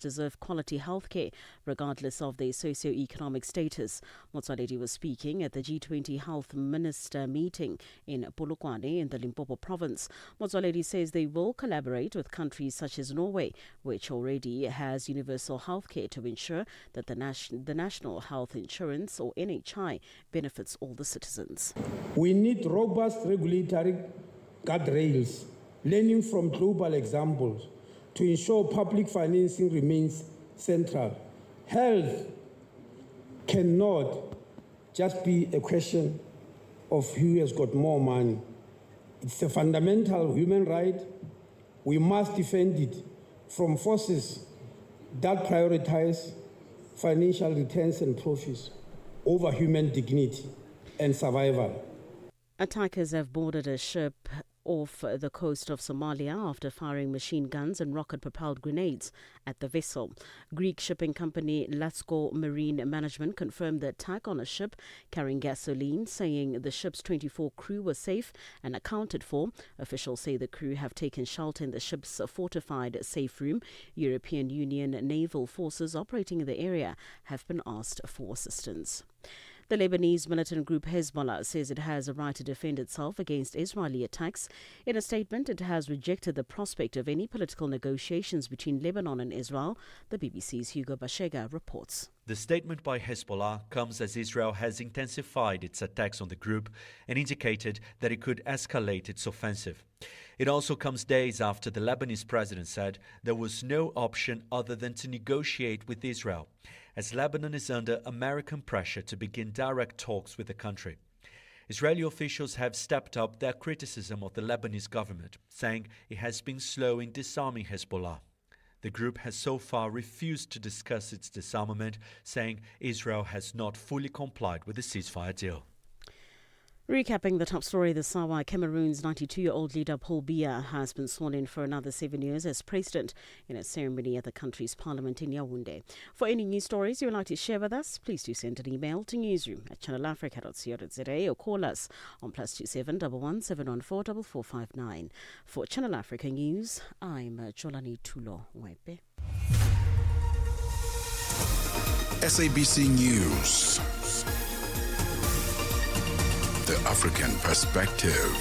deserve quality healthcare, regardless of their socio-economic status. Motsoaledi was speaking at the G20 Health Minister meeting in Polokwane in the Limpopo province. Motsoaledi says they will collaborate with countries such as Norway, which already has universal healthcare, to ensure that the National Health Insurance, or NHI, benefits all the citizens. We need robust regulatory guardrails, learning from global examples, to ensure public financing remains central. Health cannot just be a question of who has got more money. It's a fundamental human right. We must defend it from forces that prioritize financial returns and profits over human dignity and survival. Attackers have boarded a ship off the coast of Somalia after firing machine guns and rocket-propelled grenades at the vessel. Greek shipping company Lasco Marine Management confirmed the attack on a ship carrying gasoline, saying the ship's 24 crew were safe and accounted for. Officials say the crew have taken shelter in the ship's fortified safe room. European Union naval forces operating in the area have been asked for assistance. The Lebanese militant group Hezbollah says it has a right to defend itself against Israeli attacks. In a statement, it has rejected the prospect of any political negotiations between Lebanon and Israel. The BBC's Hugo Bashega reports. The statement by Hezbollah comes as Israel has intensified its attacks on the group and indicated that it could escalate its offensive. It also comes days after the Lebanese president said there was no option other than to negotiate with Israel, as Lebanon is under American pressure to begin direct talks with the country. Israeli officials have stepped up their criticism of the Lebanese government, saying it has been slow in disarming Hezbollah. The group has so far refused to discuss its disarmament, saying Israel has not fully complied with the ceasefire deal. Recapping the top story this hour, Cameroon's 92-year-old leader Paul Biya has been sworn in for another 7 years as president in a ceremony at the country's parliament in Yaoundé. For any news stories you would like to share with us, please do send an email to newsroom@channelafrica.co.za or call us on +27 11 714 4459. For Channel Africa News, I'm Jolani Tulo Wepe. SABC News. The African perspective.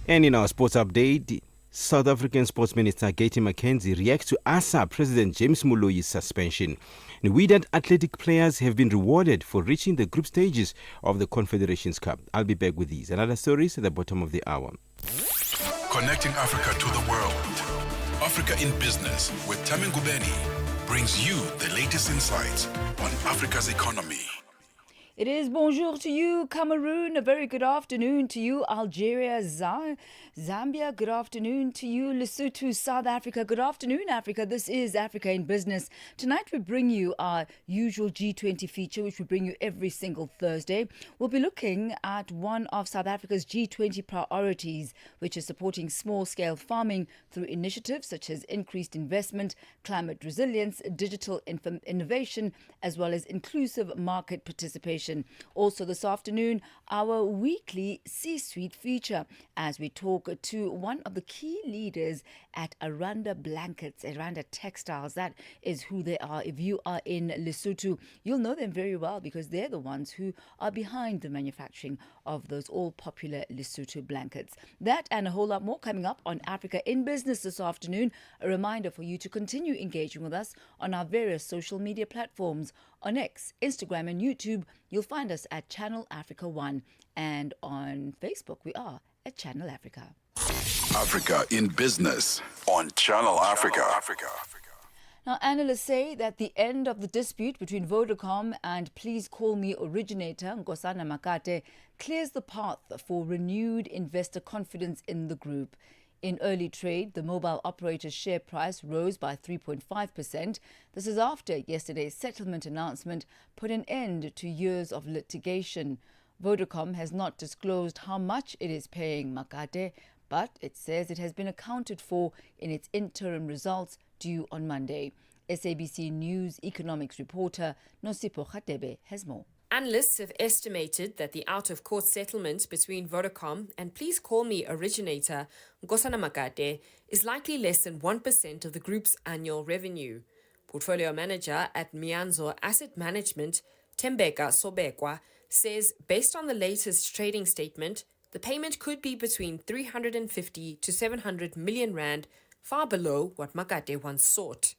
And in our sports update, South African Sports Minister Katie McKenzie reacts to ASA President James Molloyi's suspension. Wydad athletic players have been rewarded for reaching the group stages of the Confederations Cup. I'll be back with these and other stories at the bottom of the hour. Connecting Africa to the world. Africa in Business with Thami Ngubeni brings you the latest insights on Africa's economy. It is bonjour to you, Cameroon. A very good afternoon to you, Algeria, Zambia. Good afternoon to you, Lesotho, South Africa. Good afternoon, Africa. This is Africa in Business. Tonight we bring you our usual G20 feature, which we bring you every single Thursday. We'll be looking at one of South Africa's G20 priorities, which is supporting small-scale farming through initiatives such as increased investment, climate resilience, digital innovation, as well as inclusive market participation. Also this afternoon, our weekly C-Suite feature as we talk to one of the key leaders at Aranda Blankets, Aranda Textiles. That is who they are. If you are in Lesotho, you'll know them very well because they're the ones who are behind the manufacturing of those all-popular Lesotho blankets. That and a whole lot more coming up on Africa in Business this afternoon. A reminder for you to continue engaging with us on our various social media platforms. On X, Instagram and YouTube, you'll find us at Channel Africa 1. And on Facebook, we are at Channel Africa. Africa in Business on Channel Africa. Now, analysts say that the end of the dispute between Vodacom and Please Call Me originator Nkosana Makate clears the path for renewed investor confidence in the group. In early trade, the mobile operator's share price rose by 3.5%. This is after yesterday's settlement announcement put an end to years of litigation. Vodacom has not disclosed how much it is paying Makate, but it says it has been accounted for in its interim results due on Monday. SABC News economics reporter Nosipo Khatebe has more. Analysts have estimated that the out-of-court settlement between Vodacom and Please Call Me originator Nkosana Makate is likely less than 1% of the group's annual revenue. Portfolio manager at Mianzo Asset Management, Tembeka Sobekwa, says based on the latest trading statement, the payment could be between 350 to 700 million rand, far below what Makate once sought.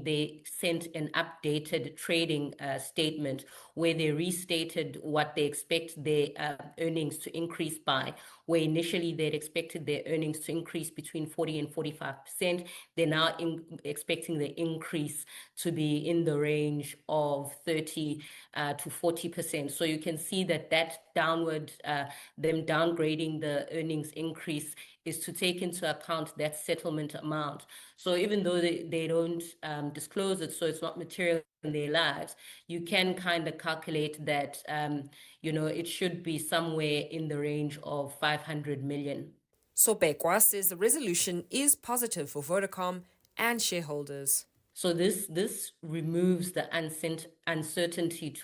They sent an updated trading statement where they restated what they expect their earnings to increase by, where initially they'd expected their earnings to increase between 40 and 45%. They're now expecting the increase to be in the range of 30 to 40%. So you can see that downward, them downgrading the earnings increase is to take into account that settlement amount. So even though they don't disclose it, so it's not material in their lives, you can kind of calculate that, it should be somewhere in the range of 500 million. Sobekwa says the resolution is positive for Vodacom and shareholders. So this removes the uncertainty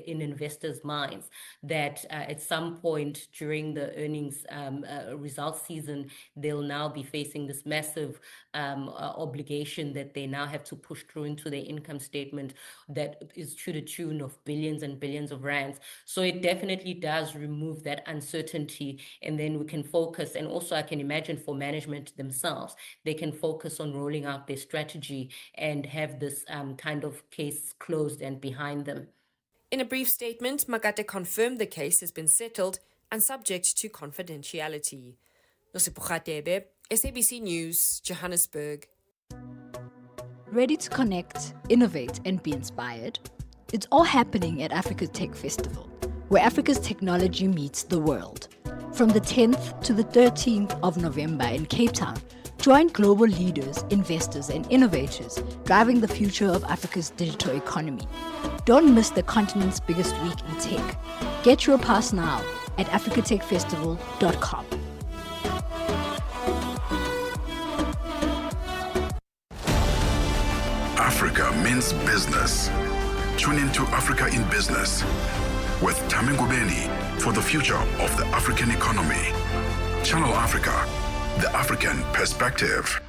in investors' minds that at some point during the earnings results season, they'll now be facing this massive obligation that they now have to push through into their income statement that is to the tune of billions and billions of rands. So it definitely does remove that uncertainty, and then we can focus, and also I can imagine for management themselves, they can focus on rolling out their strategy and have this kind of case closed and behind them. In a brief statement, Makate confirmed the case has been settled and subject to confidentiality. Nosipucha Tebe, SABC News, Johannesburg. Ready to connect, innovate, and be inspired? It's all happening at Africa's Tech Festival, where Africa's technology meets the world. From the 10th to the 13th of November in Cape Town, join global leaders, investors, and innovators driving the future of Africa's digital economy. Don't miss the continent's biggest week in tech. Get your pass now at africatechfestival.com. Africa means business. Tune into Africa in Business with Thami Ngubeni for the future of the African economy. Channel Africa, the African perspective.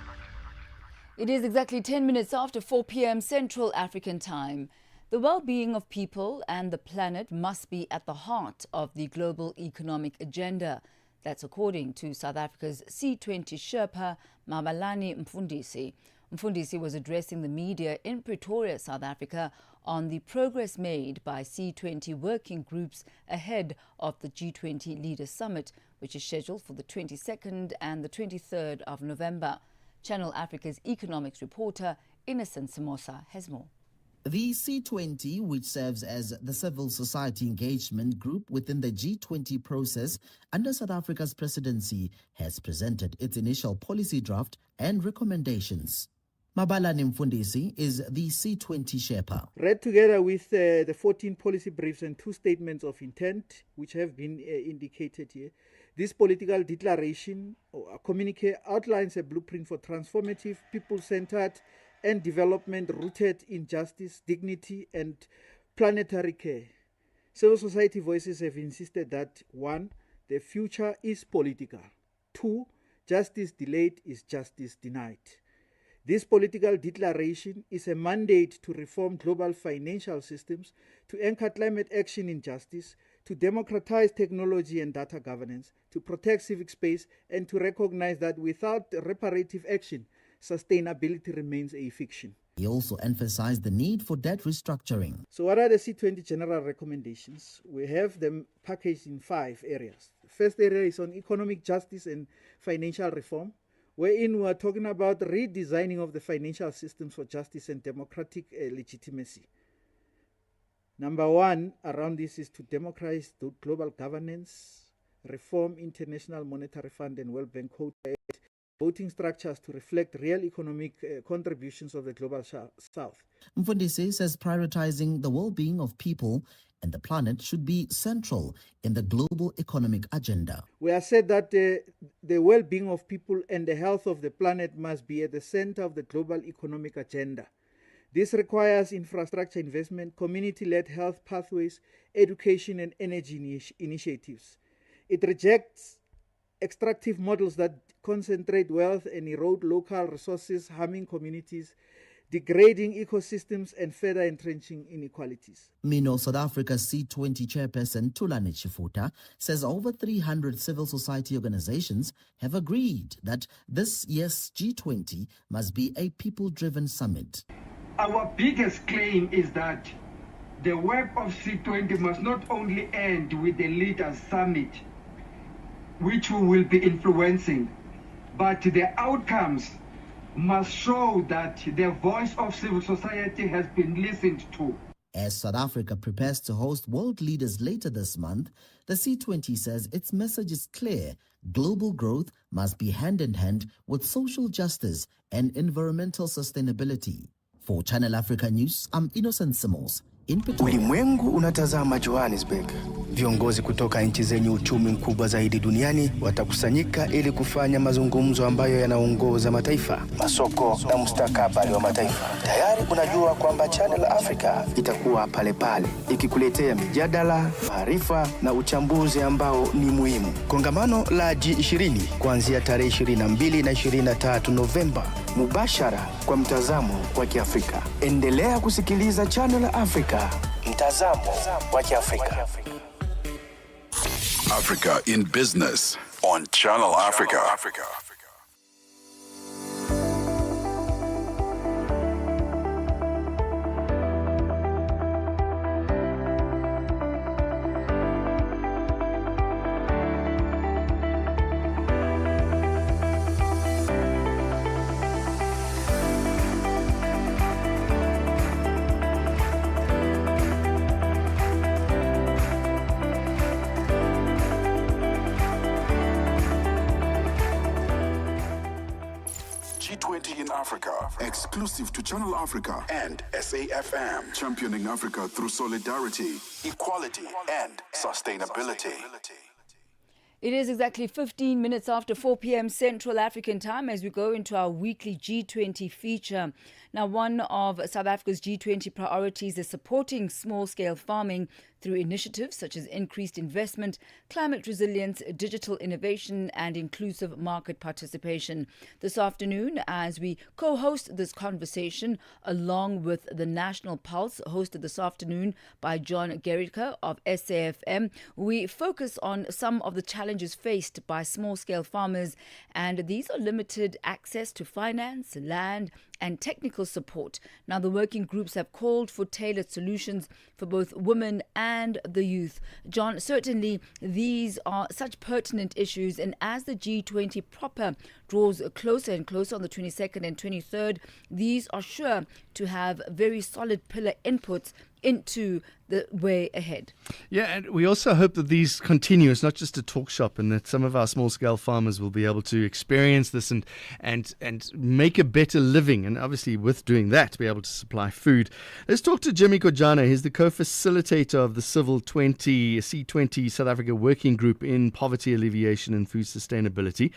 It is exactly 10 minutes after 4 p.m. Central African Time. The well-being of people and the planet must be at the heart of the global economic agenda. That's according to South Africa's C20 Sherpa, Mabalani Mfundisi. Mfundisi was addressing the media in Pretoria, South Africa, on the progress made by C20 working groups ahead of the G20 Leaders Summit, which is scheduled for the 22nd and the 23rd of November. Channel Africa's economics reporter, Innocent Samosa, has more. The C20, which serves as the civil society engagement group within the G20 process under South Africa's presidency, has presented its initial policy draft and recommendations. Mabalani Mfundisi is the C20 Sherpa. Read together with the 14 policy briefs and 2 statements of intent, which have been indicated here, this political declaration or a communique outlines a blueprint for transformative, people-centered and development rooted in justice, dignity, and planetary care. Civil society voices have insisted that 1. The future is political. 2. Justice delayed is justice denied. This political declaration is a mandate to reform global financial systems, to anchor climate action in justice, to democratize technology and data governance, to protect civic space, and to recognize that without reparative action, sustainability remains a fiction. He also emphasized the need for debt restructuring. So what are the C20 general recommendations? We have them packaged in 5 areas. The first area is on economic justice and financial reform, wherein we are talking about redesigning of the financial systems for justice and democratic legitimacy. Number 1 around this is to democratize global governance, reform International Monetary Fund and World Bank Code, voting structures to reflect real economic contributions of the global south. Mfundisi says prioritizing the well-being of people and the planet should be central in the global economic agenda. We have said that the well-being of people and the health of the planet must be at the center of the global economic agenda. This requires infrastructure investment, community-led health pathways, education and energy initiatives. It rejects extractive models that concentrate wealth and erode local resources, harming communities, degrading ecosystems and further entrenching inequalities. Meanwhile, South Africa's C20 chairperson Thulani Chifuta says over 300 civil society organizations have agreed that this year's G20 must be a people-driven summit. Our biggest claim is that the work of C20 must not only end with the Leaders Summit, which we will be influencing, but the outcomes must show that the voice of civil society has been listened to. As South Africa prepares to host world leaders later this month, the C20 says its message is clear. Global growth must be hand in hand with social justice and environmental sustainability. For Channel Africa News, I'm Innocent Samos. Ulimwengu unatazama Johannesburg. Viongozi kutoka nchi zenye uchumi mkubwa zaidi duniani watakusanyika ili kufanya mazungumzo ambayo yanaongoza mataifa, masoko na mustakabali wa mataifa. Tayari unajua kwamba Channel Africa itakuwa pale pale ikikuletea mijadala, maarifa na uchambuzi ambao ni muhimu. Kongamano la G20 kuanzia tarehe 22 na 23 Novemba, mubashara kwa mtazamo wa Kiafrika. Endelea kusikiliza Channel Africa. Mtazamo wa Kiafrika. Africa in Business on Channel Africa. G20 in Africa, exclusive to Channel Africa and SAFM, championing Africa through solidarity, equality, and sustainability. It is exactly 15 minutes after 4 p.m. Central African time as we go into our weekly G20 feature. Now, one of South Africa's G20 priorities is supporting small-scale farming through initiatives such as increased investment, climate resilience, digital innovation, and inclusive market participation. This afternoon, as we co-host this conversation along with the National Pulse, hosted this afternoon by John Gericke of SAFM, we focus on some of the challenges faced by small-scale farmers, and these are limited access to finance, land, and technical support. Now, the working groups have called for tailored solutions for both women and the youth. John, certainly these are such pertinent issues, and as the G20 proper draws closer and closer on the 22nd and 23rd, these are sure to have very solid pillar inputs into the way ahead. Yeah, and we also hope that these continue. It's not just a talk shop, and that some of our small-scale farmers will be able to experience this and make a better living, and obviously with doing that, be able to supply food. Let's talk to Jimmy Kojana. He's the co-facilitator of the Civil C20 South Africa Working Group in Poverty Alleviation and Food Sustainability.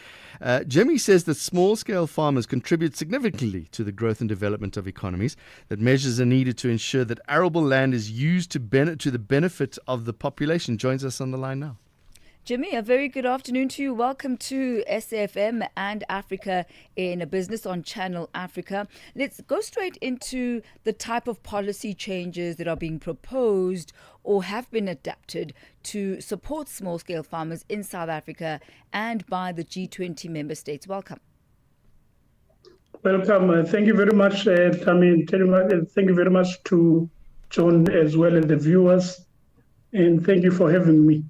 Jimmy says that small-scale farmers contribute significantly to the growth and development of economies, that measures are needed to ensure that arable land is used to the benefit of the population. Joins us on the line now. Jimmy, a very good afternoon to you. Welcome to SAFM and Africa in Business on Channel Africa. Let's go straight into the type of policy changes that are being proposed or have been adapted to support small-scale farmers in South Africa and by the G20 member states. Welcome. Welcome. Thank you very much, Thami. Thank you very much to John as well and the viewers. And thank you for having me.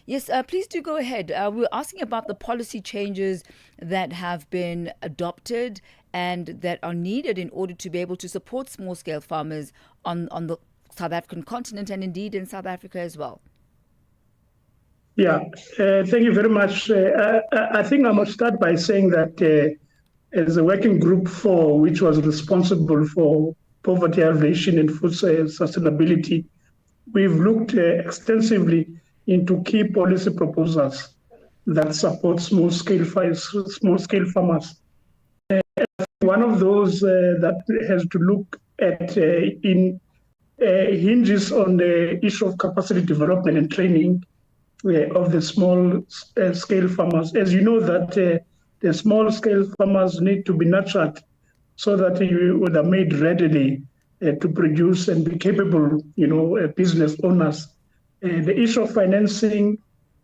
Yes, please do go ahead. We're asking about the policy changes that have been adopted and that are needed in order to be able to support small-scale farmers on the South African continent and indeed in South Africa as well. Yeah, thank you very much. I think I must start by saying that as a working group for which was responsible for poverty alleviation and food sustainability, we've looked extensively into key policy proposals that support small-scale farmers. one of those that has to look at hinges on the issue of capacity development and training of the small scale farmers. As you know that the small scale farmers need to be nurtured so that they are made readily to produce and be capable, business owners. The issue of financing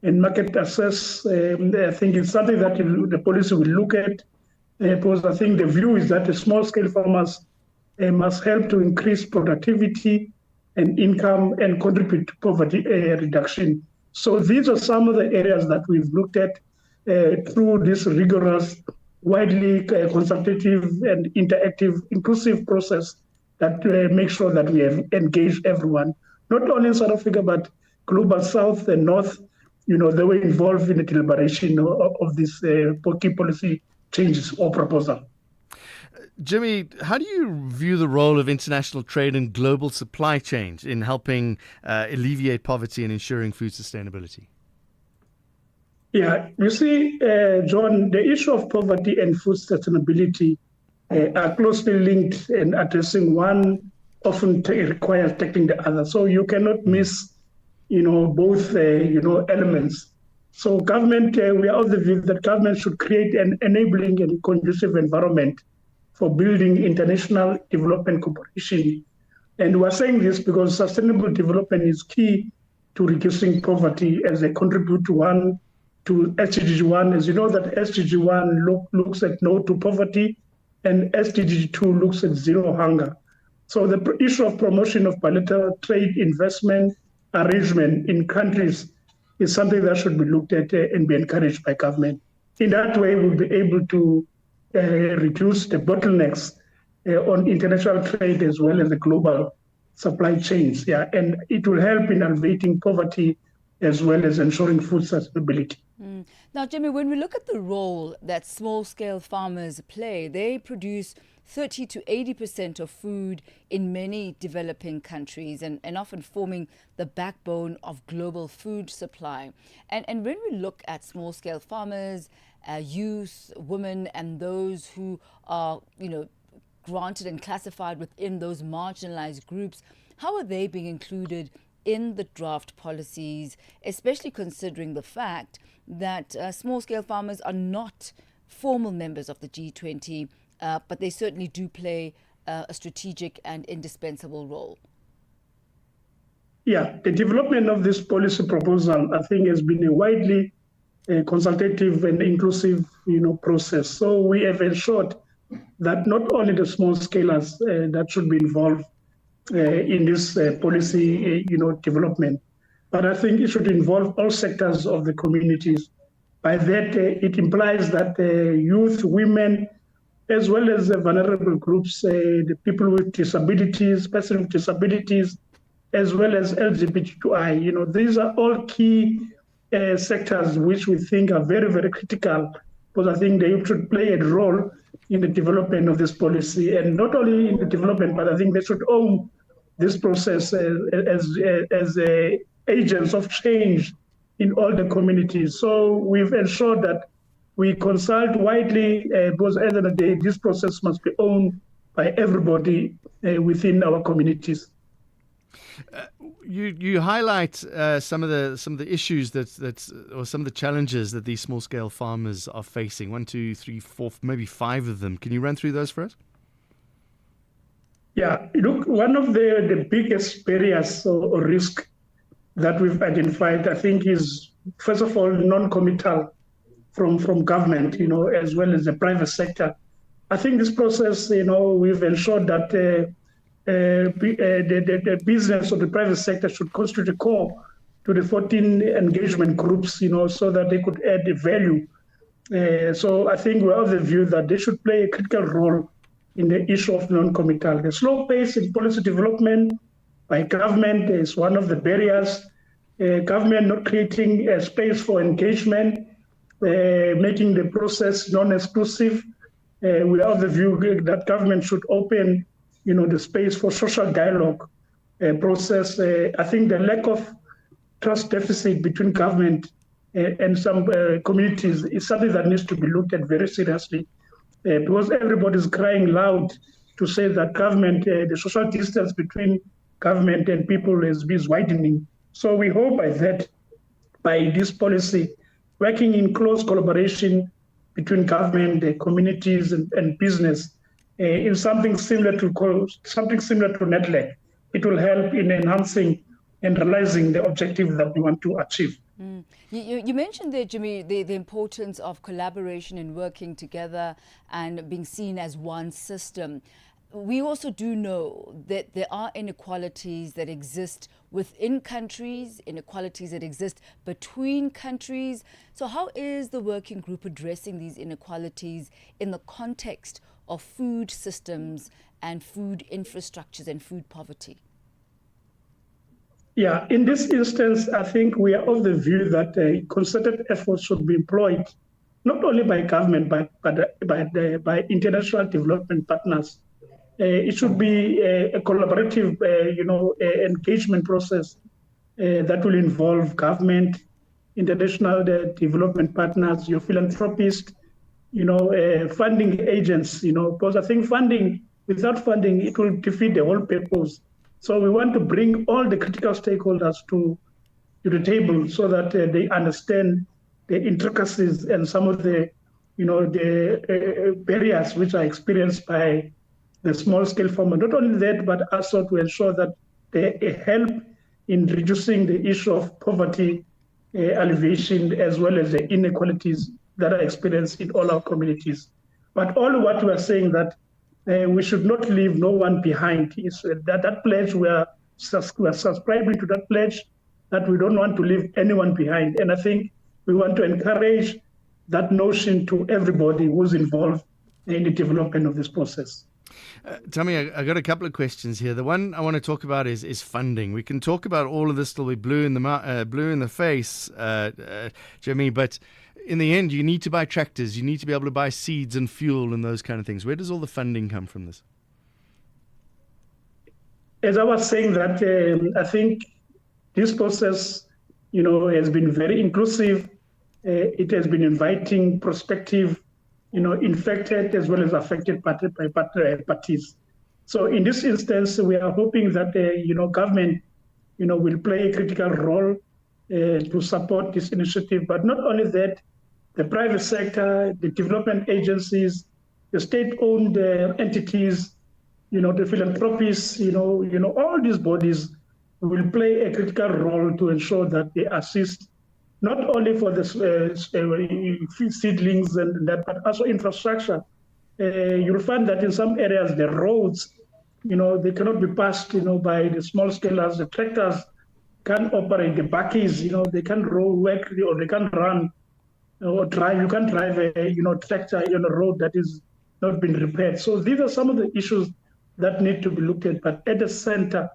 and market access, I think it's something that the policy will look at, because I think the view is that the small scale farmers must help to increase productivity and income and contribute to poverty reduction. So these are some of the areas that we've looked at through this rigorous, widely consultative and interactive, inclusive process that makes sure that we have engaged everyone, not only in South Africa, but global South and North. They were involved in the deliberation of this key policy changes or proposal. Jimmy, how do you view the role of international trade and global supply chains in helping alleviate poverty and ensuring food sustainability? Yeah, you see, John, the issue of poverty and food sustainability are closely linked, and addressing one often requires tackling the other. So you cannot miss, both, elements. So government, we are of the view that government should create an enabling and conducive environment for building international development cooperation. And we're saying this because sustainable development is key to reducing poverty as they contribute to SDG 1. As you know that SDG 1 looks at no to poverty, and SDG 2 looks at zero hunger. So the issue of promotion of bilateral trade investment arrangement in countries is something that should be looked at and be encouraged by government. In that way, we'll be able to reduce the bottlenecks on international trade as well as the global supply chains. Yeah, and it will help in alleviating poverty as well as ensuring food sustainability. Now, Jimmy, when we look at the role that small-scale farmers play, they produce 30 to 80% of food in many developing countries and often forming the backbone of global food supply. And when we look at small-scale farmers, youth, women, and those who are, granted and classified within those marginalized groups, how are they being included in the draft policies, especially considering the fact that small-scale farmers are not formal members of the G20, but they certainly do play a strategic and indispensable role? Yeah, the development of this policy proposal, I think, has been a widely consultative and inclusive, process. So we have ensured that not only the small scalers that should be involved in this policy, development, but I think it should involve all sectors of the communities. By that, it implies that youth, women, as well as vulnerable groups, the people with disabilities, persons with disabilities, as well as LGBTQI. These are all key sectors which we think are very, very critical, because I think they should play a role in the development of this policy, and not only in the development, but I think they should own this process as agents of change in all the communities. So we've ensured that we consult widely, because at the end of the day, this process must be owned by everybody within our communities. You highlight some of the issues or some of the challenges that these small scale farmers are facing. 1, 2, 3, 4, maybe 5 of them. Can you run through those for us? Yeah, look, one of the biggest barriers or risk that we've identified, I think, is first of all non-committal from government, as well as the private sector. I think this process, we've ensured that the business or the private sector should constitute a core to the 14 engagement groups, so that they could add value. So I think we're of the view that they should play a critical role in the issue of non-committal. The slow pace in policy development by government is one of the barriers. Government not creating a space for engagement, making the process non-exclusive. We are of the view that government should open, the space for social dialogue process. I think the lack of trust deficit between government and some communities is something that needs to be looked at very seriously. because everybody's crying loud to say that government, the social distance between government and people is widening. So we hope by this policy, working in close collaboration between government, the communities, and business, in something similar to NetLeg, it will help in enhancing and realizing the objective that we want to achieve. You mentioned there, Jimmy, the importance of collaboration and working together and being seen as one system. We also do know that there are inequalities that exist within countries, inequalities that exist between countries. So how is the working group addressing these inequalities in the context of food systems and food infrastructures and food poverty? Yeah, in this instance, I think we are of the view that concerted efforts should be employed, not only by government, but by international development partners. It should be a collaborative, engagement process that will involve government, international development partners, your philanthropists, funding agents, because I think without funding, it will defeat the whole purpose. So we want to bring all the critical stakeholders to the table so that they understand the intricacies and some of the barriers which are experienced by the small-scale farmer. Not only that, but also to ensure that they help in reducing the issue of poverty alleviation, as well as the inequalities that are experienced in all our communities. But all what we are saying that we should not leave no one behind. Is that pledge we are subscribing to that pledge that we don't want to leave anyone behind. And I think we want to encourage that notion to everybody who's involved in the development of this process. Thami, I got a couple of questions here. The one I want to talk about is funding. We can talk about all of this till we're blue in the face, Jimmy, but in the end, you need to buy tractors, you need to be able to buy seeds and fuel and those kind of things. Where does all the funding come from this? As I was saying that I think this process, has been very inclusive. It has been inviting prospective, infected as well as affected parties. So in this instance, we are hoping that, government, will play a critical role to support this initiative. But not only that, the private sector, the development agencies, the state-owned entities, the philanthropists, all these bodies will play a critical role to ensure that they assist not only for the seedlings and that, but also infrastructure. You'll find that in some areas, the roads, they cannot be passed, by the small scalers. The tractors can't operate, the bakkies, they can't work or they can't run or drive. You can't drive a, tractor on a road that is not been repaired. So these are some of the issues that need to be looked at. But at the center,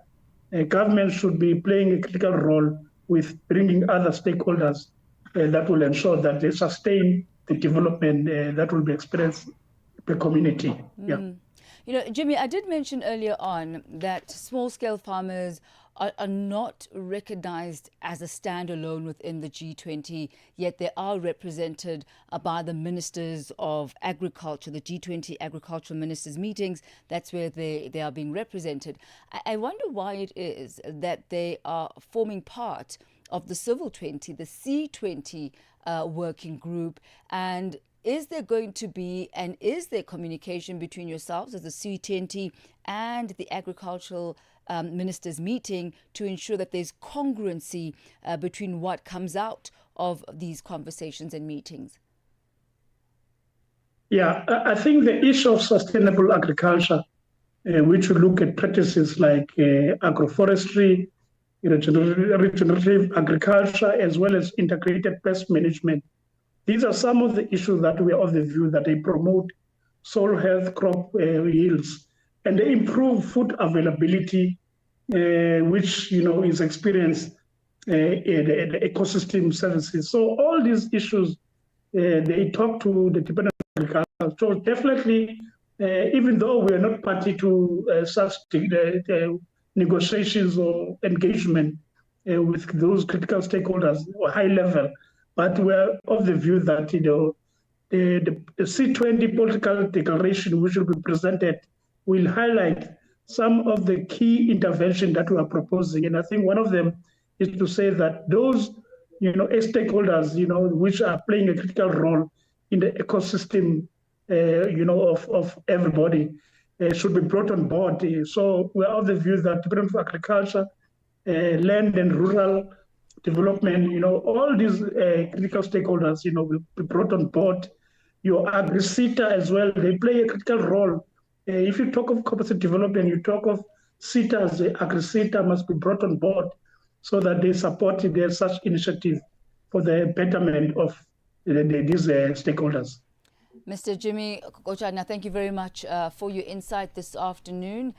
government should be playing a critical role with bringing other stakeholders that will ensure that they sustain the development that will be experienced per community. Yeah. Jimmy, I did mention earlier on that small-scale farmers are not recognized as a standalone within the G20, yet they are represented by the ministers of agriculture, the G20 agricultural ministers meetings. That's where they are being represented. I wonder why it is that they are forming part of the Civil 20, the C20 working group, and is there going to be, and is there communication between yourselves as the C20 and the agricultural ministers meeting to ensure that there's congruency between what comes out of these conversations and meetings? Yeah, I think the issue of sustainable agriculture, which will look at practices like agroforestry, regenerative agriculture, as well as integrated pest management. These are some of the issues that we are of the view that they promote soil health, crop yields, and they improve food availability, which is experienced in the ecosystem services. So all these issues, they talk to the Department of Agriculture. So definitely, even though we are not party to such negotiations or engagement with those critical stakeholders or high level, but we're of the view that the C20 political declaration, which will be presented, will highlight some of the key interventions that we are proposing. And I think one of them is to say that those, stakeholders, which are playing a critical role in the ecosystem, of everybody, should be brought on board. So we're of the view that Department of Agriculture, land and rural development, all these critical stakeholders, will be brought on board. Your agri-SETA as well, they play a critical role. If you talk of capacity development, you talk of SETAs, the agri-SETA must be brought on board so that they support such initiative for the betterment of these stakeholders. Mr. Jimmy Kochana, thank you very much for your insight this afternoon.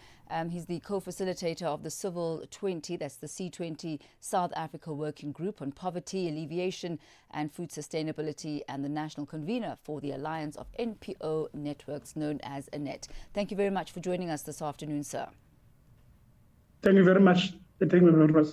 He's the co-facilitator of the Civil 20, that's the C20 South Africa Working Group on Poverty, Alleviation and Food Sustainability, and the national convener for the Alliance of NPO Networks, known as ANET. Thank you very much for joining us this afternoon, sir. Thank you very much. Thank you very much.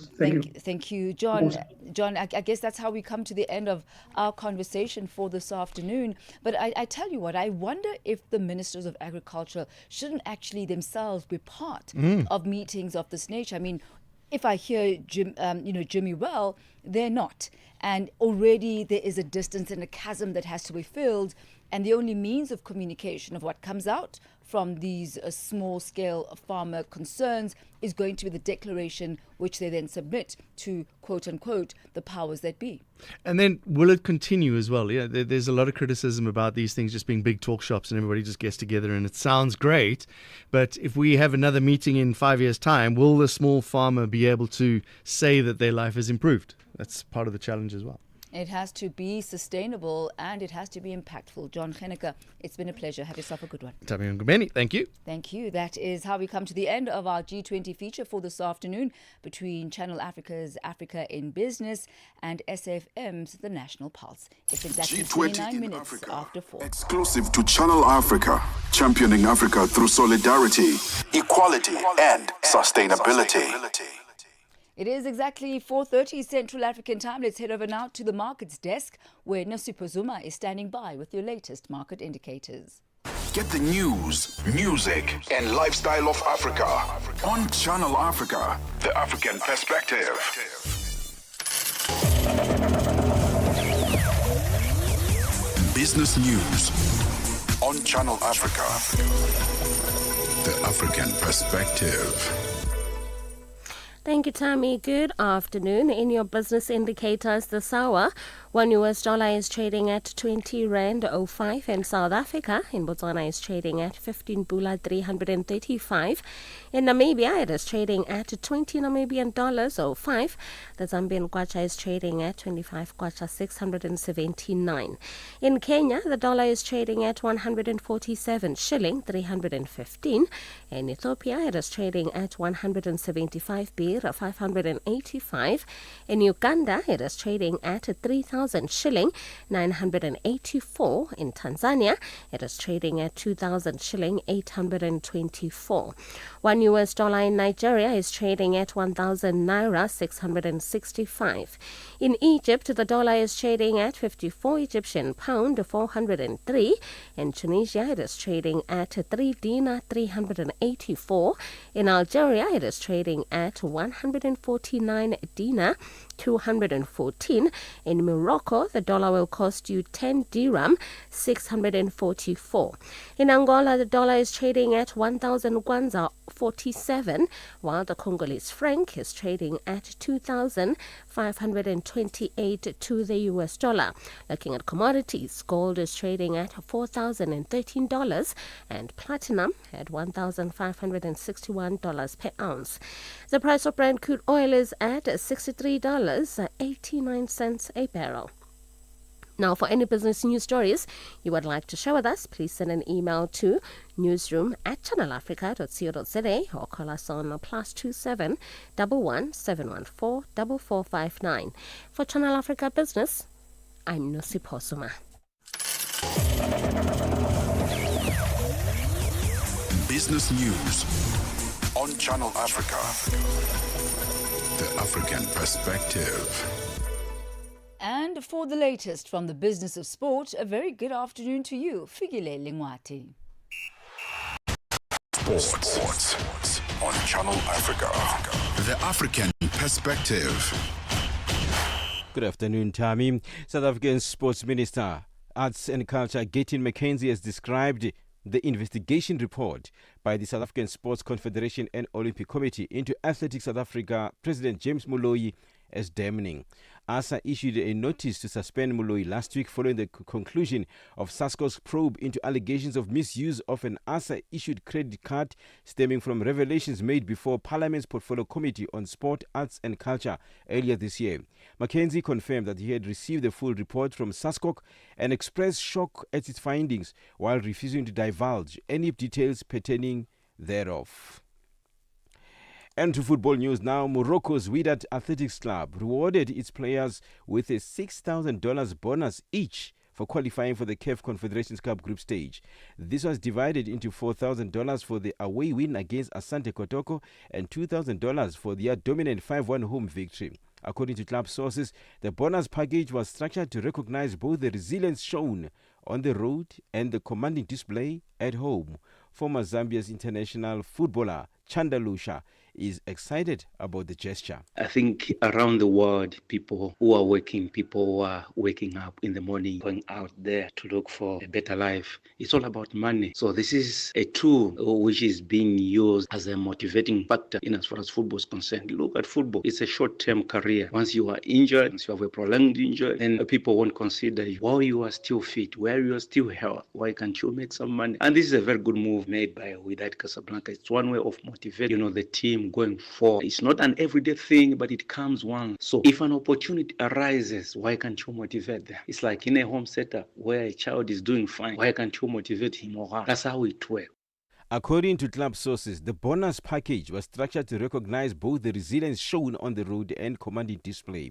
Thank you, John. John, I guess that's how we come to the end of our conversation for this afternoon. But I tell you what, I wonder if the ministers of agriculture shouldn't actually themselves be part of meetings of this nature. I mean, if I hear Jimmy well, they're not. And already there is a distance and a chasm that has to be filled. And the only means of communication of what comes out from these small-scale farmer concerns is going to be the declaration which they then submit to, quote-unquote, the powers that be. And then will it continue as well? Yeah, there's a lot of criticism about these things just being big talk shops and everybody just gets together and it sounds great. But if we have another meeting in 5 years' time, will the small farmer be able to say that their life has improved? That's part of the challenge as well. It has to be sustainable and it has to be impactful. John Geneke, it's been a pleasure. Have yourself a good one. Thami Ngubeni, thank you. Thank you. That is how we come to the end of our G20 feature for this afternoon between Channel Africa's Africa in Business and SFM's The National Pulse. It's exactly G20 29 minutes Africa. after 4. Exclusive to Channel Africa, championing Africa through solidarity, equality, and sustainability. It is exactly 4:30 Central African time. Let's head over now to the markets desk where Nosipho Zuma is standing by with your latest market indicators. Get the news, music, and lifestyle of Africa on Channel Africa, the African perspective. Business news on Channel Africa, the African perspective. Thank you, Thami. Good afternoon. In your business indicators this hour, $1 is trading at 20 Rand 05 in South Africa. In Botswana is trading at 15 Pula 335. In Namibia, it is trading at 20 Namibian dollars 05. The Zambian kwacha is trading at 25 kwacha 679. In Kenya, the dollar is trading at 147 shilling 315. In Ethiopia, it is trading at 175 birr 585. In Uganda, it is trading at 3,000 shilling 984. In Tanzania, it is trading at 2,000 shilling 824. $1 in Nigeria is trading at 1,000 naira 665. In Egypt, the dollar is trading at 54 Egyptian pound 403. In Tunisia, it is trading at 3 dinar 384. In Algeria, it is trading at 149 dinar 214. In Morocco, the dollar will cost you 10 dirham 644. In Angola, the dollar is trading at 1,000 kwanza 47, while the Congolese franc is trading at 2,528 to the US dollar. Looking at commodities, gold is trading at $4,013 and platinum at $1,561 per ounce. The price of Brent crude oil is at $63.89 a barrel. Now, for any business news stories you would like to share with us, please send an email to newsroom@channelafrica.co.za or call us on +27 11 714 4459. For Channel Africa Business, I'm Nosipho Zuma. Business news on Channel Africa, the African perspective. And for the latest from the business of sport, a very good afternoon to you, Figile Lingwati. Sports on Channel Africa. The African perspective. Good afternoon, Thami. South African Sports Minister, Arts and Culture, Gayton McKenzie, has described the investigation report by the South African Sports Confederation and Olympic Committee into Athletics South Africa President James Moloi as damning. ASA issued a notice to suspend Moloi last week following the conclusion of SASCO's probe into allegations of misuse of an ASA-issued credit card stemming from revelations made before Parliament's Portfolio Committee on Sport, Arts and Culture earlier this year. McKenzie confirmed that he had received the full report from SASCOC and expressed shock at its findings while refusing to divulge any details pertaining thereof. And to football news now, Morocco's Wydad Athletics Club rewarded its players with a $6,000 bonus each for qualifying for the CAF Confederations Cup group stage. This was divided into $4,000 for the away win against Asante Kotoko and $2,000 for their dominant 5-1 home victory. According to club sources, the bonus package was structured to recognize both the resilience shown on the road and the commanding display at home. Former Zambia's international footballer Chanda Lusha is excited about the gesture. I think around the world, people who are waking up in the morning, going out there to look for a better life. It's all about money. So this is a tool which is being used as a motivating factor in as far as football is concerned. Look at football. It's a short-term career. Once you are injured, once you have a prolonged injury, then people won't consider you. While you are still fit, while you are still healthy, why can't you make some money? And this is a very good move made by Wydad Casablanca. It's one way of motivating, the team going forward. It's not an everyday thing, but it comes once. So if an opportunity arises, why can't you motivate them? It's like in a home setup where a child is doing fine. Why can't you motivate him or her? That's how it works. According to club sources, the bonus package was structured to recognize both the resilience shown on the road and commanding display.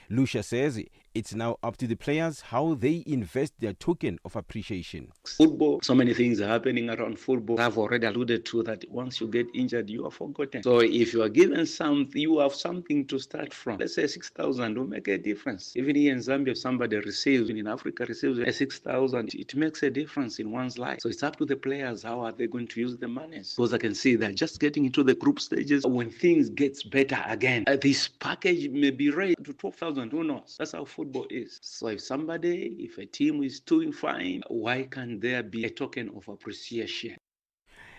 Lucia says it's now up to the players how they invest their token of appreciation. Football, so many things are happening around football. I've already alluded to that once you get injured, you are forgotten. So if you are given something, you have something to start from. Let's say 6,000 will make a difference. Even here in Zambia, if somebody receives, in Africa receives a 6,000, it makes a difference in one's life. So it's up to the players, how are they going to use the money? Because I can see that just getting into the group stages, when things gets better again, this package may be raised to 12,000. Who knows? That's how football is. So if a team is doing fine, why can't there be a token of appreciation?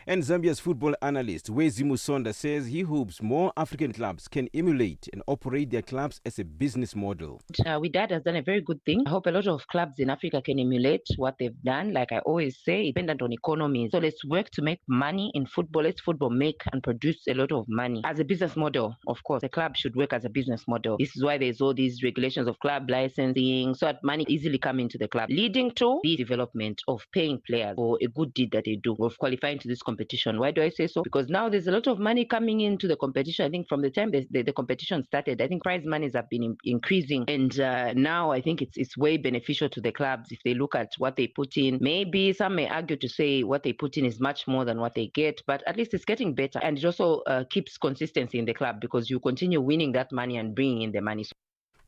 And Zambia's football analyst Wezi Musonda says he hopes more African clubs can emulate and operate their clubs as a business model. Wydad has done a very good thing. I hope a lot of clubs in Africa can emulate what they've done. Like I always say, dependent on economies. So let's work to make money in football. Let's football make and produce a lot of money. As a business model, of course, the club should work as a business model. This is why there's all these regulations of club licensing, so that money easily come into the club, leading to the development of paying players for a good deed that they do, of qualifying to this competition. Why do I say so? Because now there's a lot of money coming into the competition. I think from the time the competition started, I think prize monies have been increasing. And now I think it's way beneficial to the clubs if they look at what they put in. Maybe some may argue to say what they put in is much more than what they get, but at least it's getting better. And it also keeps consistency in the club because you continue winning that money and bringing in the money.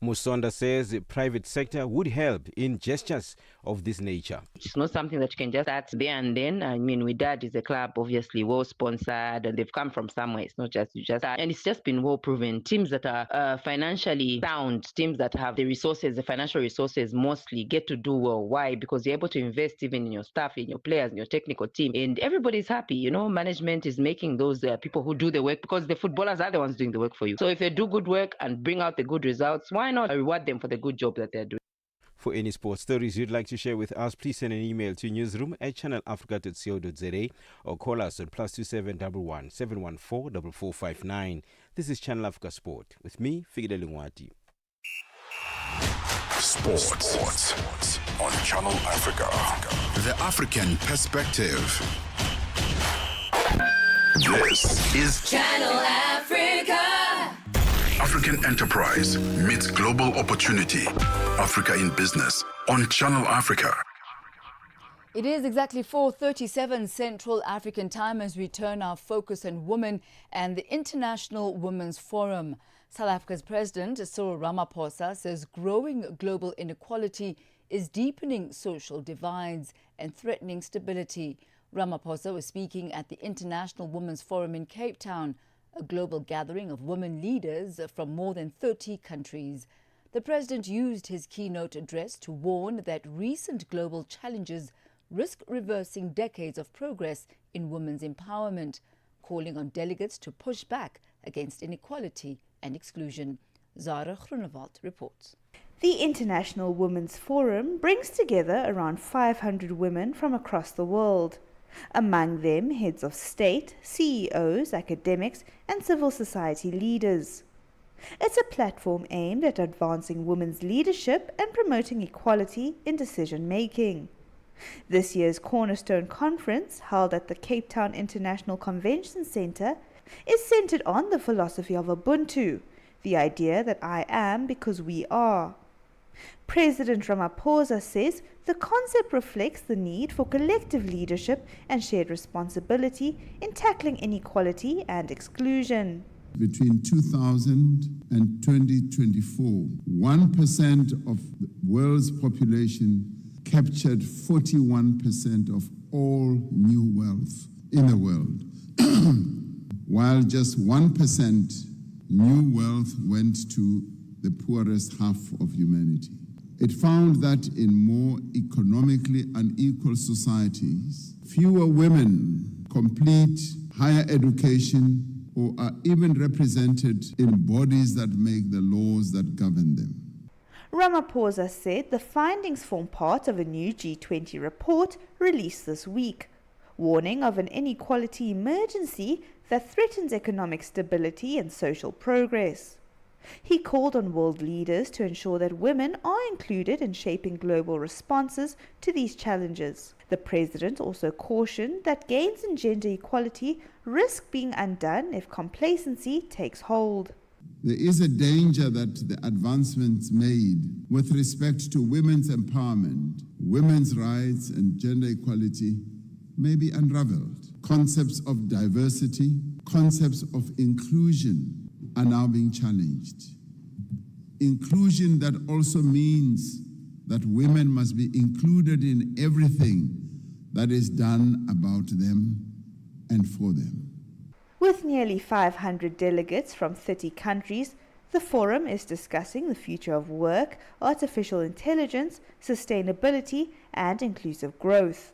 Musonda says the private sector would help in gestures of this nature. It's not something that you can just start there and then. I mean, Wydad is a club obviously well sponsored and they've come from somewhere. It's not just you just start. And it's just been well proven. Teams that are financially sound, teams that have the resources, the financial resources mostly get to do well. Why? Because you're able to invest even in your staff, in your players, in your technical team. And everybody's happy. Management is making those people who do the work because the footballers are the ones doing the work for you. So if they do good work and bring out the good results, why not reward them for the good job that they're doing? For any sports stories you'd like to share with us, please send an email to newsroom@channelafrica.co.za or call us on +2711 714 4459. This is Channel Africa Sport with me, Figile Lingwati. Sports on Channel Africa. The African perspective. This is Channel Africa. African enterprise meets global opportunity. Africa in business on Channel Africa. It is exactly 4:37 Central African time as we turn our focus on women and the International Women's Forum. South Africa's President Cyril Ramaphosa says growing global inequality is deepening social divides and threatening stability. Ramaphosa was speaking at the International Women's Forum in Cape Town, a global gathering of women leaders from more than 30 countries. The president used his keynote address to warn that recent global challenges risk reversing decades of progress in women's empowerment, calling on delegates to push back against inequality and exclusion. Zara Groenewald reports. The International Women's Forum brings together around 500 women from across the world. Among them, heads of state, CEOs, academics, and civil society leaders. It's a platform aimed at advancing women's leadership and promoting equality in decision-making. This year's Cornerstone Conference, held at the Cape Town International Convention Centre, is centered on the philosophy of Ubuntu, the idea that I am because we are. President Ramaphosa says the concept reflects the need for collective leadership and shared responsibility in tackling inequality and exclusion. Between 2000 and 2024, 1% of the world's population captured 41% of all new wealth in the world, while just 1% new wealth went to the poorest half of humanity. It found that in more economically unequal societies, fewer women complete higher education or are even represented in bodies that make the laws that govern them. Ramaphosa said the findings form part of a new G20 report released this week, warning of an inequality emergency that threatens economic stability and social progress. He called on world leaders to ensure that women are included in shaping global responses to these challenges. The president also cautioned that gains in gender equality risk being undone if complacency takes hold. There is a danger that the advancements made with respect to women's empowerment, women's rights, and gender equality may be unraveled. Concepts of diversity, concepts of inclusion are now being challenged. Inclusion that also means that women must be included in everything that is done about them and for them. With nearly 500 delegates from 30 countries, the forum is discussing the future of work, artificial intelligence, sustainability, and inclusive growth.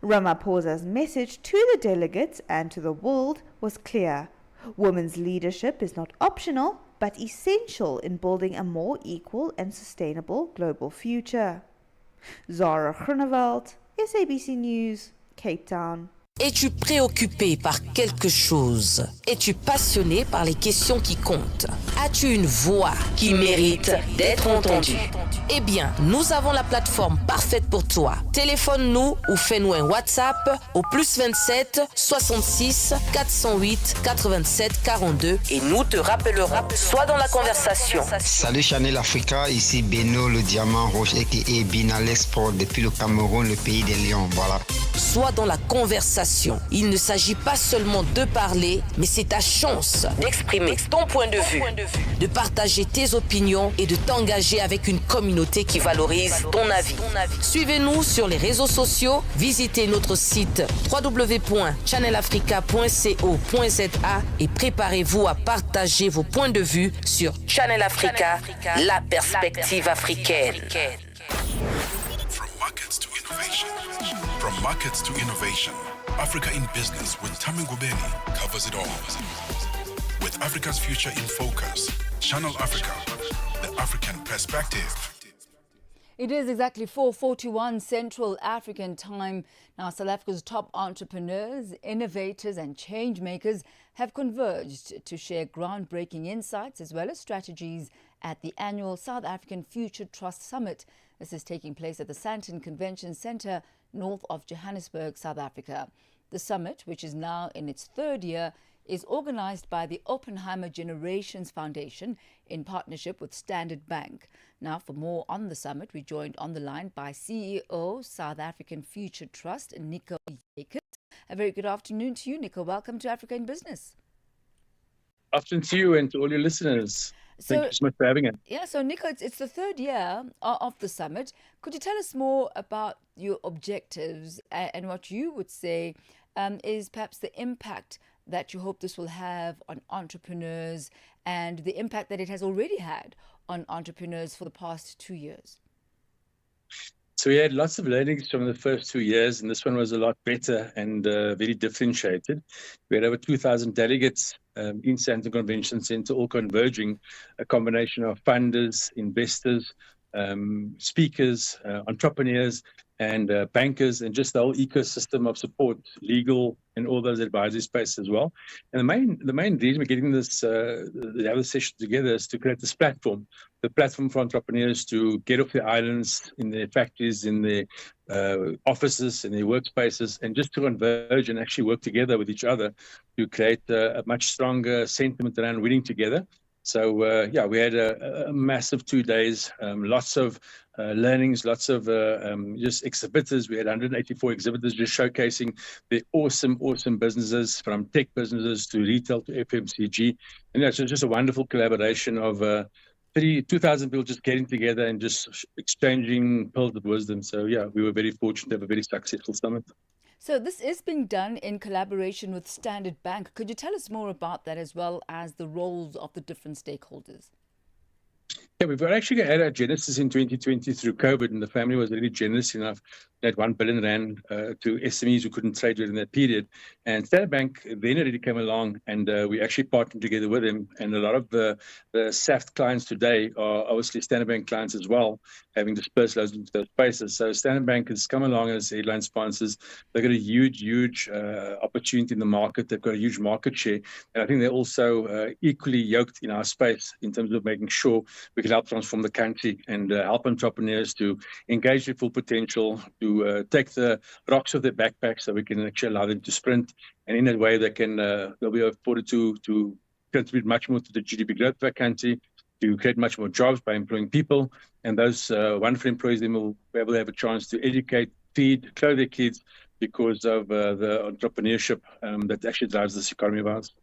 Ramaphosa's message to the delegates and to the world was clear. Women's leadership is not optional, but essential in building a more equal and sustainable global future. Zara Groenewald, SABC News, Cape Town. Es-tu préoccupé par quelque chose? Es-tu passionné par les questions qui comptent? As-tu une voix qui mérite d'être entendue? Eh bien, nous avons la plateforme parfaite pour toi. Téléphone-nous ou fais-nous un WhatsApp au +27 66 408 87 42 et nous te rappellerons. Sois dans la conversation. Salut Channel Africa, ici Beno le diamant rouge aka Binal Export depuis le Cameroun, le pays des lions. Voilà. Sois dans la conversation. Il ne s'agit pas seulement de parler, mais c'est ta chance d'exprimer ton point de vue, de partager tes opinions et de t'engager avec une communauté qui valorise ton avis. Suivez-nous sur les réseaux sociaux, visitez notre site www.channelafrica.co.za et préparez-vous à partager vos points de vue sur Channel Africa, la perspective africaine. From markets to innovation, Africa in Business with Thami Ngubeni covers it all. With Africa's future in focus, Channel Africa, the African perspective. It is exactly 4:41 Central African time. Now, South Africa's top entrepreneurs, innovators and change makers have converged to share groundbreaking insights as well as strategies at the annual South African Future Trust Summit. This is taking place at the Sandton Convention Centre, north of Johannesburg, South Africa. The summit, which is now in its third year, is organised by the Oppenheimer Generations Foundation in partnership with Standard Bank. Now, for more on the summit, we're joined on the line by CEO South African Future Trust, Nico Jacobs. A very good afternoon to you, Nico. Welcome to Africa in Business. Afternoon to you and to all your listeners. Thank you so much for having us. Yeah, so Nico, it's the third year of the summit. Could you tell us more about your objectives and what you would say is perhaps the impact that you hope this will have on entrepreneurs and the impact that it has already had on entrepreneurs for the past 2 years? So we had lots of learnings from the first 2 years, and this one was a lot better and very differentiated. We had over 2,000 delegates in Sandton Convention Centre, all converging, a combination of funders, investors, speakers, entrepreneurs, and bankers, and just the whole ecosystem of support, legal, and all those advisory spaces as well. And the main reason we're getting this the other session together is to create this platform, the platform for entrepreneurs to get off their islands in their factories, in their offices, in their workspaces, and just to converge and actually work together with each other to create a much stronger sentiment around winning together. So, we had a massive 2 days, lots of learnings, lots of just exhibitors. We had 184 exhibitors just showcasing the awesome businesses, from tech businesses to retail to FMCG. And it's just a wonderful collaboration of 2,000 people just getting together and just exchanging pearls of wisdom. So, we were very fortunate to have a very successful summit. So this is being done in collaboration with Standard Bank. Could you tell us more about that, as well as the roles of the different stakeholders? Yeah, we've actually had our genesis in 2020 through COVID, and the family was really generous enough that 1 billion rand to SMEs who couldn't trade during that period. And Standard Bank then already came along, and we actually partnered together with them. And a lot of the SAFT clients today are obviously Standard Bank clients as well, having dispersed those into those spaces. So Standard Bank has come along as headline sponsors. They've got a huge opportunity in the market. They've got a huge market share. And I think they're also equally yoked in our space in terms of making sure we can help transform the country and help entrepreneurs to engage their full potential, to take the rocks off their backpacks so we can actually allow them to sprint. And in that way, they'll be afforded to contribute much more to the GDP growth of our country, to create much more jobs by employing people. And those wonderful employees then will be able to have a chance to educate, feed, clothe their kids because of the entrepreneurship that actually drives this economy of ours.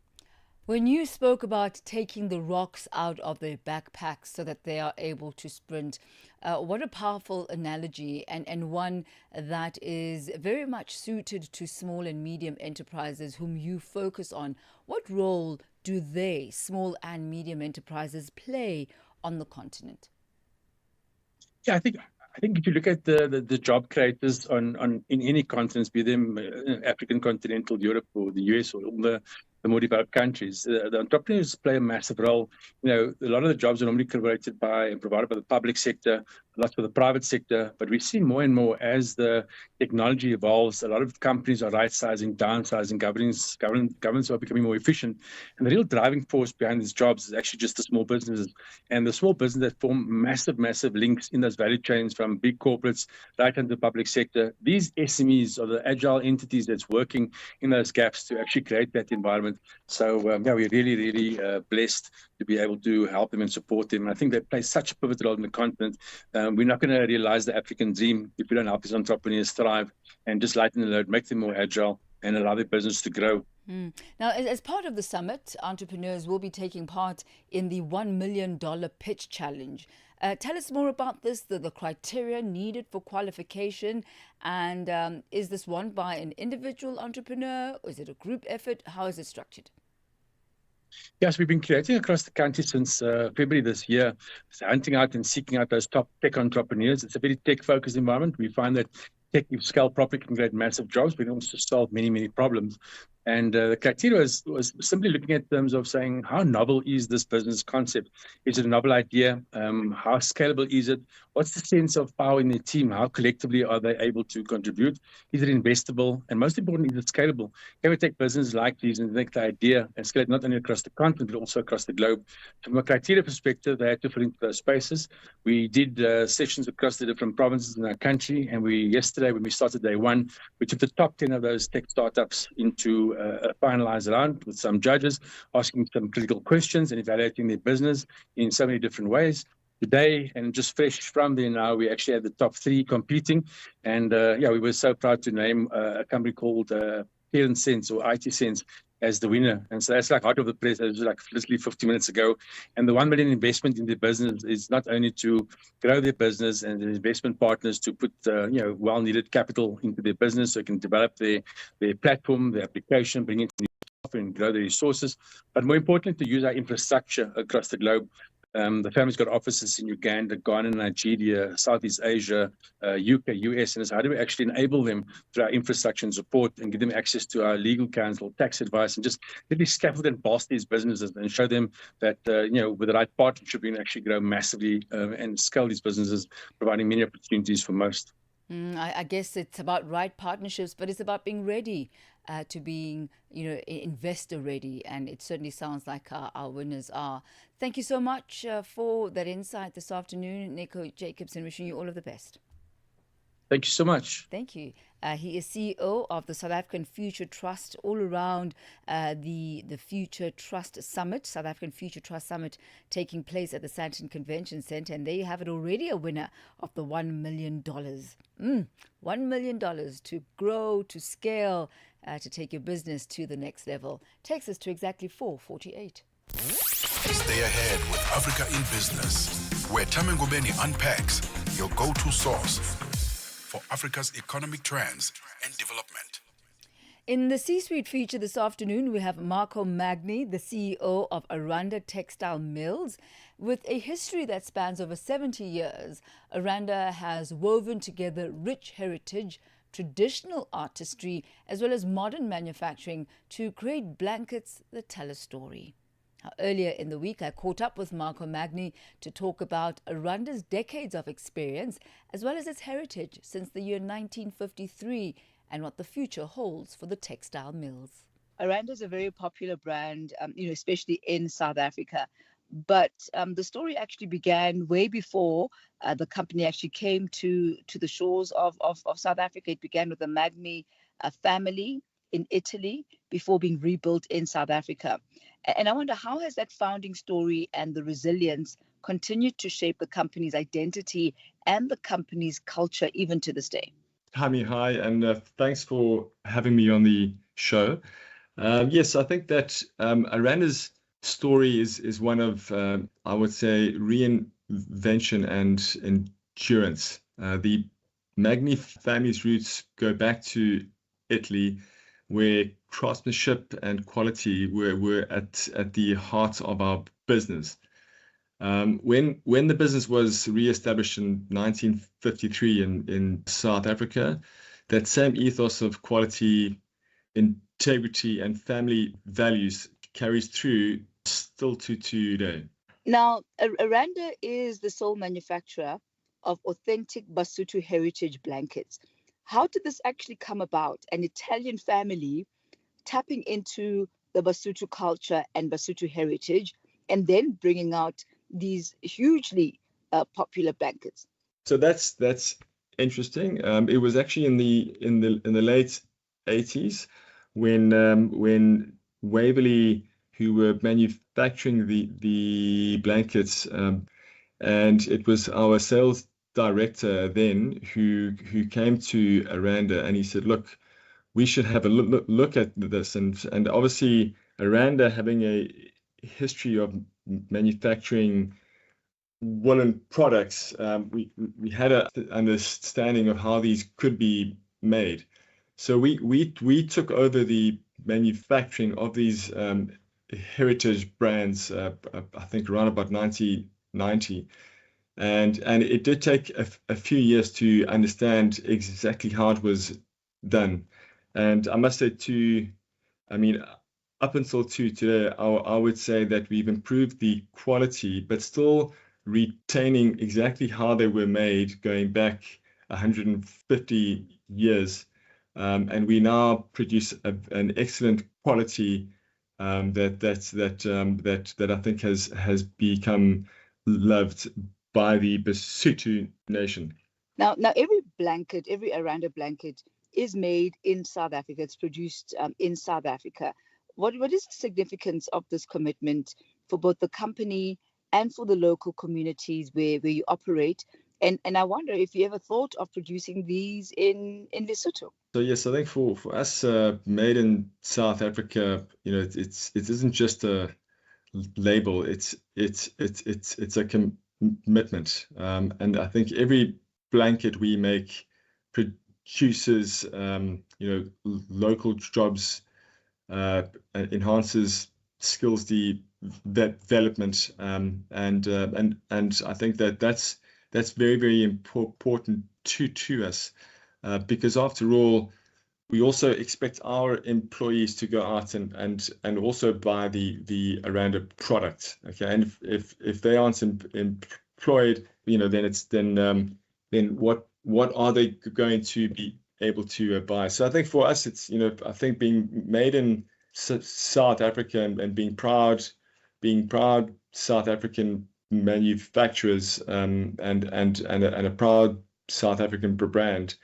When you spoke about taking the rocks out of their backpacks so that they are able to sprint, what a powerful analogy, and one that is very much suited to small and medium enterprises whom you focus on. What role do they, small and medium enterprises, play on the continent? Yeah, I think if you look at the job creators in any continent, be them African continental, Europe, or the US, or all the more developed countries, the entrepreneurs play a massive role. You know, a lot of the jobs are normally created by and provided by the public sector, lots for the private sector, but we see more and more as the technology evolves, a lot of companies are right-sizing, downsizing, governments are becoming more efficient. And the real driving force behind these jobs is actually just the small businesses. And the small businesses that form massive links in those value chains from big corporates right into the public sector. These SMEs are the agile entities that's working in those gaps to actually create that environment. So, we're really blessed to be able to help them and support them. And I think they play such a pivotal role in the continent. We're not going to realize the African dream if we don't help these entrepreneurs thrive and just lighten the load, make them more agile, and allow their business to grow. Now, as part of the summit, entrepreneurs will be taking part in the $1 million pitch challenge. Tell us more about this, the criteria needed for qualification, and is this won by an individual entrepreneur, or is it a group effort? How is it structured? Yes, we've been creating across the country since February this year, hunting out and seeking out those top tech entrepreneurs. It's a very tech-focused environment. We find that tech, if scaled properly, can create massive jobs, but it can also solve many problems. And the criteria was simply looking at terms of saying, how novel is this business concept? Is it a novel idea? How scalable is it? What's the sense of power in the team? How collectively are they able to contribute? Is it investable? And most importantly, is it scalable? Can we take businesses like these and take the idea and scale it not only across the continent, but also across the globe? From a criteria perspective, they had to fit into those spaces. We did sessions across the different provinces in our country. And yesterday, when we started day one, we took the top 10 of those tech startups into a finalized round with some judges asking some critical questions and evaluating their business in so many different ways. Today, and just fresh from there now, we actually had the top 3 competing. And we were so proud to name a company called Sense or IT Sense as the winner. And so that's like hot of the press. That was like literally 50 minutes ago. And the 1 million investment in the business is not only to grow their business and the investment partners to put well-needed capital into their business so they can develop their platform, their application, bring in new software and grow their resources. But more importantly, to use our infrastructure across the globe. The family's got offices in Uganda, Ghana, Nigeria, Southeast Asia, UK, US, and how do we actually enable them through our infrastructure and support and give them access to our legal counsel, tax advice, and just really scaffold and bolster these businesses and show them that, with the right partnership, we can actually grow massively and scale these businesses, providing many opportunities for most. I guess it's about right partnerships, but it's about being ready to being, investor ready. And it certainly sounds like our winners are. Thank you so much for that insight this afternoon, Nico Jacobson. Wishing you all of the best. Thank you so much. Thank you. He is CEO of the South African Future Trust, all around the Future Trust Summit, South African Future Trust Summit, taking place at the Sandton Convention Centre. And there you have it, already a winner of the $1 million. $1 million to grow, to scale, to take your business to the next level. Takes us to exactly 4:48. Stay ahead with Africa in Business, where Thami Ngubeni unpacks your go-to source for Africa's economic trends and development. In the C-Suite feature this afternoon, we have Marco Magni, the CEO of Aranda Textile Mills. With a history that spans over 70 years, Aranda has woven together rich heritage, traditional artistry, as well as modern manufacturing to create blankets that tell a story. Earlier in the week, I caught up with Marco Magni to talk about Aranda's decades of experience, as well as its heritage since the year 1953, and what the future holds for the textile mills. Aranda is a very popular brand, especially in South Africa. But the story actually began way before the company actually came to the shores of South Africa. It began with the Magni family in Italy before being rebuilt in South Africa. And I wonder, how has that founding story and the resilience continued to shape the company's identity and the company's culture even to this day? Thami, hi, and thanks for having me on the show. Yes, I think that Aranda's story is one of, I would say, reinvention and endurance. The Magni family's roots go back to Italy, where craftsmanship and quality were at the heart of our business. When the business was re-established in 1953 in South Africa, that same ethos of quality, integrity, and family values carries through still to today. Now, Aranda is the sole manufacturer of authentic Basotho heritage blankets. How did this actually come about? An Italian family tapping into the Basotho culture and Basotho heritage, and then bringing out these hugely popular blankets. So that's interesting. It was actually in the late 80s when Waverley, who were manufacturing the blankets, and it was our sales director then who came to Aranda, and he said, look, we should have a look at this. And obviously Aranda, having a history of manufacturing woolen products, we had an understanding of how these could be made. So we took over the manufacturing of these heritage brands, I think around about 1990. And it did take a few years to understand exactly how it was done. And I must say up until today, I would say that we've improved the quality, but still retaining exactly how they were made going back 150 years. And we now produce an excellent quality that I think has become loved by the Basotho nation. Now every Aranda blanket is made in South Africa. It's produced in South Africa. What is the significance of this commitment for both the company and for the local communities where you operate? And I wonder if you ever thought of producing these in Lesotho. So yes, I think for us, made in South Africa, it isn't just a label. It's a commitment, and I think every blanket we make produces, local jobs, enhances skills development, and I think that's very, very important to us, because after all, we also expect our employees to go out and also buy the Aranda product. Okay, and if they aren't employed, then what are they going to be able to buy? So I think for us, it's I think being made in South Africa and being proud South African manufacturers, and a proud South African brand,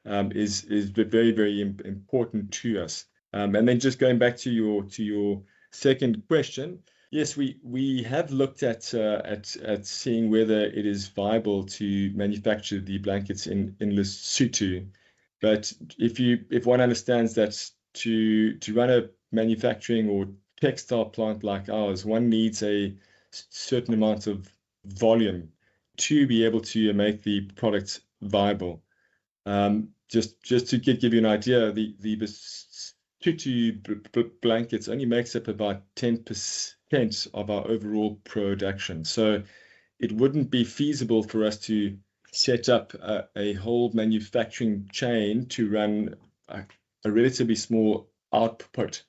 is very, very important to us. And then just going back to your second question, yes, we have looked at seeing whether it is viable to manufacture the blankets in Lesotho. But if one understands that to run a manufacturing or textile plant like ours, one needs a certain amount of volume to be able to make the product viable. Just to give you an idea, the Tutu blankets only makes up about 10% of our overall production. So it wouldn't be feasible for us to set up a whole manufacturing chain to run a relatively small output.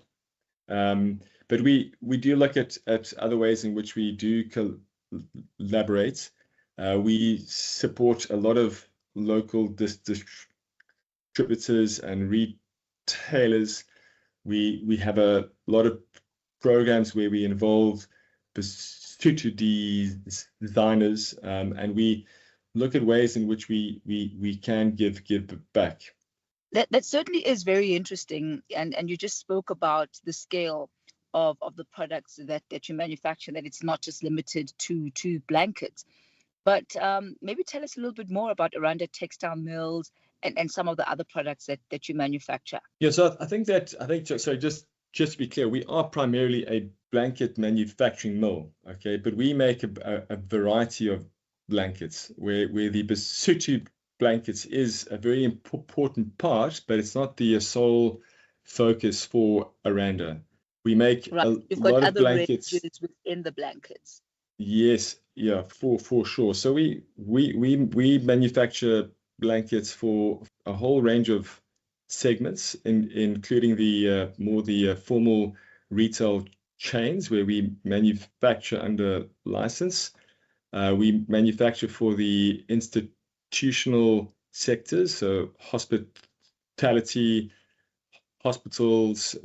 But we do look at other ways in which we do collaborate. We support a lot of local distributors and retailers. We have a lot of programs where we involve designers, and we look at ways in which we can give back. That certainly is very interesting, and you just spoke about the scale of the products that you manufacture, that it's not just limited to blankets. But maybe tell us a little bit more about Aranda Textile Mills and some of the other products that you manufacture. Yeah, so I think so. Just to be clear, we are primarily a blanket manufacturing mill, okay, but we make a variety of blankets where the Basotho blankets is a very important part, but it's not the sole focus for Aranda. We make a lot of blankets within the blankets. Yes, yeah, for sure. So we manufacture blankets for a whole range of segments, including the formal retail chains where we manufacture under license. We manufacture for the institutional sectors, so hospitality, hospitals.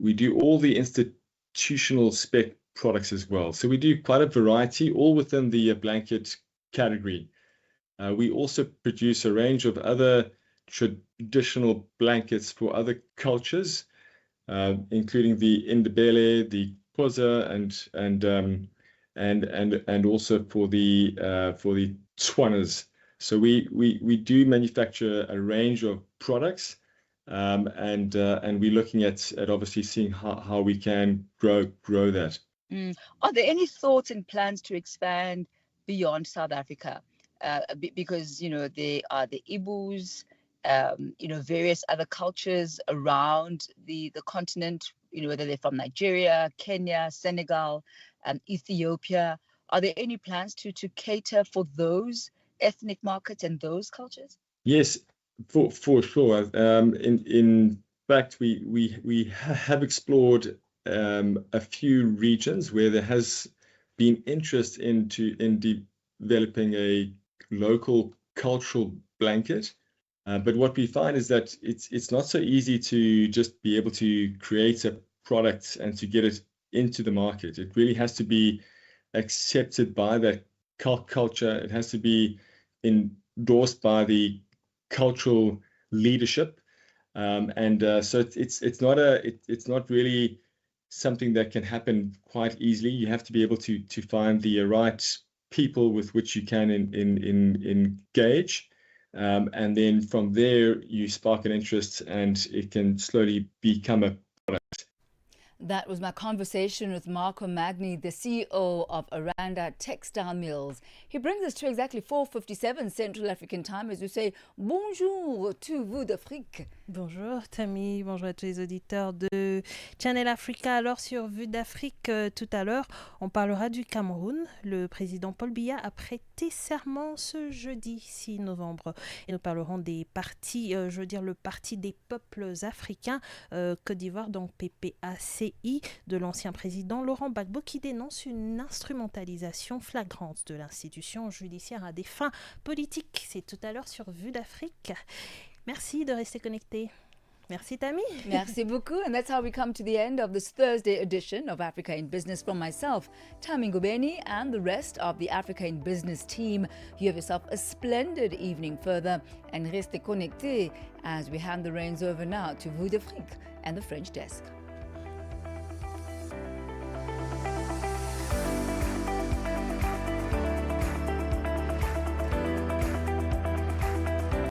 We do all the institutional spec products as well. So we do quite a variety, all within the blanket category. We also produce a range of other traditional blankets for other cultures, including the Indebele, the Xhosa, and also for the Tswanas. So we do manufacture a range of products, and we're looking at obviously seeing how we can grow that. Are there any thoughts and plans to expand beyond South Africa? Because there are the Ibus, various other cultures around the continent, whether they're from Nigeria, Kenya, Senegal, Ethiopia. Are there any plans to cater for those ethnic markets and those cultures? Yes, for sure. In fact, we have explored a few regions where there has been interest in developing a local cultural blanket. But what we find is that it's not so easy to just be able to create a product and to get it into the market. It really has to be accepted by that culture. It has to be endorsed by the cultural leadership, so it's not really something that can happen quite easily. You have to be able to find the right people with which you can engage. And then from there, you spark an interest and it can slowly become a product. That was my conversation with Marco Magni, the CEO of Aranda Textile Mills. He brings us to exactly 4:57 Central African Time as we say bonjour to vous d'Afrique. Bonjour Thami, bonjour à tous les auditeurs de Channel Africa. Alors sur Vue d'Afrique, tout à l'heure, on parlera du Cameroun. Le président Paul Biya a prêté serment ce jeudi 6 novembre. Et nous parlerons des partis, le Parti des peuples africains, Côte d'Ivoire, donc PPACI, de l'ancien président Laurent Gbagbo, qui dénonce une instrumentalisation flagrante de l'institution judiciaire à des fins politiques. C'est tout à l'heure sur Vue d'Afrique. Merci de rester connecté. Merci Thami. Merci beaucoup. And that's how we come to the end of this Thursday edition of Africa in Business from myself, Thami Ngubeni, and the rest of the Africa in Business team. You have yourself a splendid evening further and restez connectés as we hand the reins over now to Vue d'Afrique and the French desk.